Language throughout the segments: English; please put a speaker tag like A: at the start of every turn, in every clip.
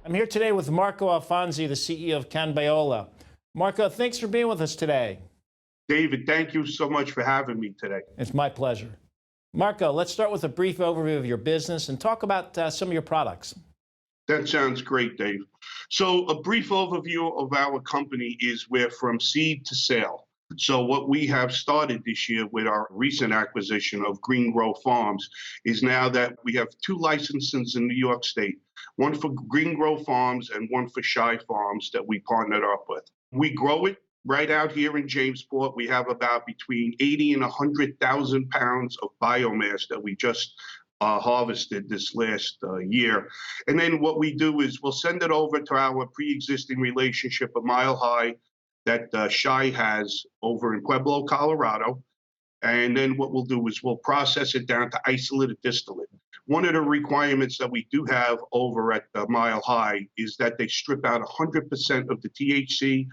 A: I'm here today with Marco Alfonsi, the CEO of CANB. Marco, thanks for being with us today.
B: David, thank you so much for having me today.
A: It's my pleasure. Marco, let's start with a brief overview of your business and talk about some of your products.
B: That sounds great, Dave. So a brief overview of our company is we're from seed to sale. So what we have started this year with our recent acquisition of Green Grow Farms is now that we have 2 licenses in New York State, one for Green Grow Farms and one for Shy Farms that we partnered up with. We grow it right out here in Jamesport. We have about between 80 and 100,000 pounds of biomass that we just harvested this last year. And then what we do is we'll send it over to our pre-existing relationship a mile high that Shy has over in Pueblo, Colorado. And then what we'll do is we'll process it down to isolated distillate. One of the requirements that we do have over at Mile High is that they strip out 100% of the THC,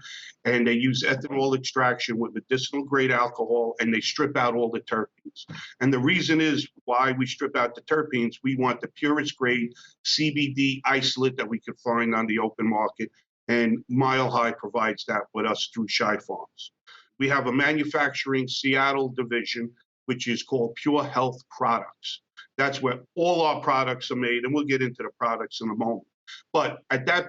B: and they use ethanol extraction with medicinal grade alcohol, and they strip out all the terpenes. And the reason is why we strip out the terpenes, we want the purest grade CBD isolate that we can find on the open market, and Mile High provides that with us through Shy Farms. We have a manufacturing Seattle division, which is called Pure Health Products. That's where all our products are made, and we'll get into the products in a moment. But at that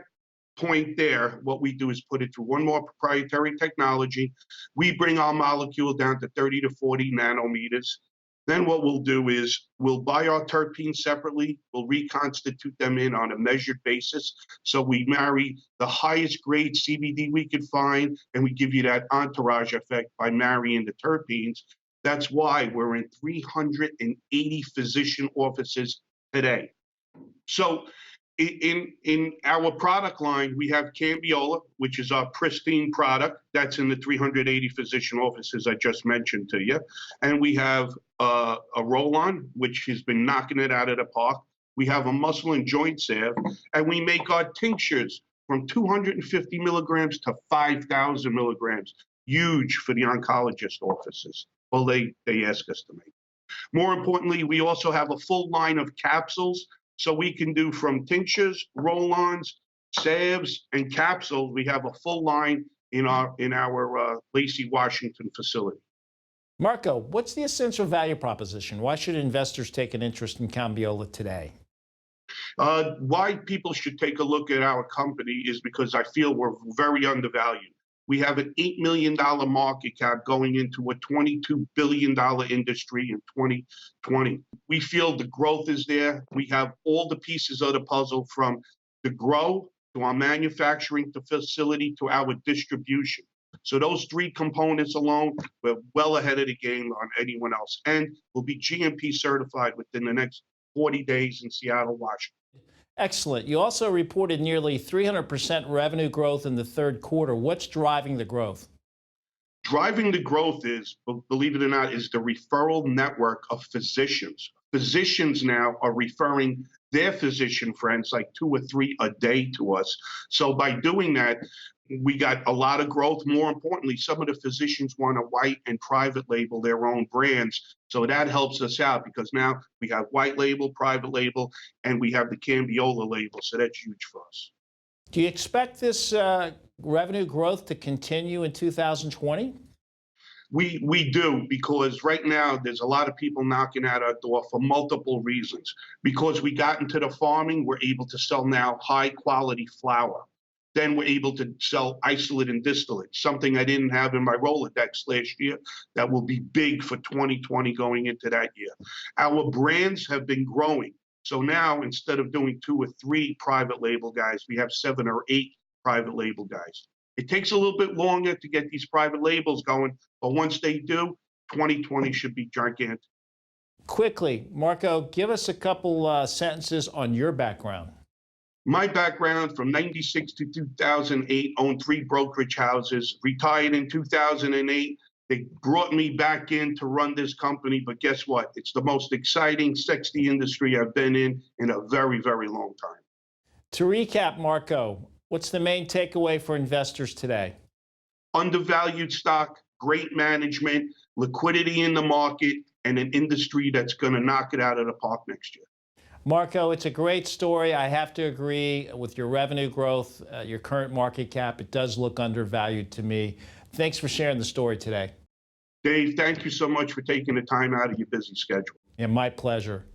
B: point there, what we do is put it through one more proprietary technology. We bring our molecule down to 30 to 40 nanometers. Then what we'll do is we'll buy our terpenes separately. We'll reconstitute them in on a measured basis. So we marry the highest grade CBD we could find, and we give you that entourage effect by marrying the terpenes. That's why we're in 380 physician offices today. So in our product line, we have CANB, which is our pristine product. That's in the 380 physician offices I just mentioned to you. And we have a roll-on, which has been knocking it out of the park. We have a muscle and joint salve, and we make our tinctures from 250 milligrams to 5,000 milligrams. Huge for the oncologist offices. Well, they ask us to make. More importantly, we also have a full line of capsules. So we can do from tinctures, roll-ons, salves, and capsules. We have a full line in our Lacey, Washington facility.
A: Marco, what's the essential value proposition? Why should investors take an interest in CANB today?
B: Why people should take a look at our company is because I feel we're very undervalued. We have an $8 million market cap going into a $22 billion industry in 2020. We feel the growth is there. We have all the pieces of the puzzle, from the grow to our manufacturing to facility to our distribution. So those 3 components alone, we're well ahead of the game on anyone else. And we'll be GMP certified within the next 40 days in Seattle, Washington.
A: Excellent. You also reported nearly 300% revenue growth in the third quarter. What's driving the growth?
B: Driving the growth is, believe it or not, is the referral network of physicians. Physicians now are referring their physician friends, like 2 or 3 a day, to us. So by doing that, we got a lot of growth. More importantly, some of the physicians want to white and private label their own brands. So that helps us out because now we have white label, private label, and we have the CANB label. So that's huge for us.
A: Do you expect this revenue growth to continue in 2020?
B: We do, because right now there's a lot of people knocking at our door for multiple reasons. Because we got into the farming, we're able to sell now high quality flour. Then we're able to sell isolate and distillate, something I didn't have in my Rolodex last year that will be big for 2020 going into that year. Our brands have been growing. So now instead of doing 2 or 3 private label guys, we have 7 or 8 private label guys. It takes a little bit longer to get these private labels going, but once they do, 2020 should be gigantic.
A: Quickly, Marco, give us a couple sentences on your background.
B: My background, from 96 to 2008, owned 3 brokerage houses, retired in 2008. They brought me back in to run this company, but guess what? It's the most exciting, sexy industry I've been in a very, very long time.
A: To recap, Marco, what's the main takeaway for investors today?
B: Undervalued stock, great management, liquidity in the market, and an industry that's going to knock it out of the park next year.
A: Marco, it's a great story. I have to agree with your revenue growth, your current market cap. It does look undervalued to me. Thanks for sharing the story today.
B: Dave, thank you so much for taking the time out of your busy schedule.
A: Yeah, my pleasure.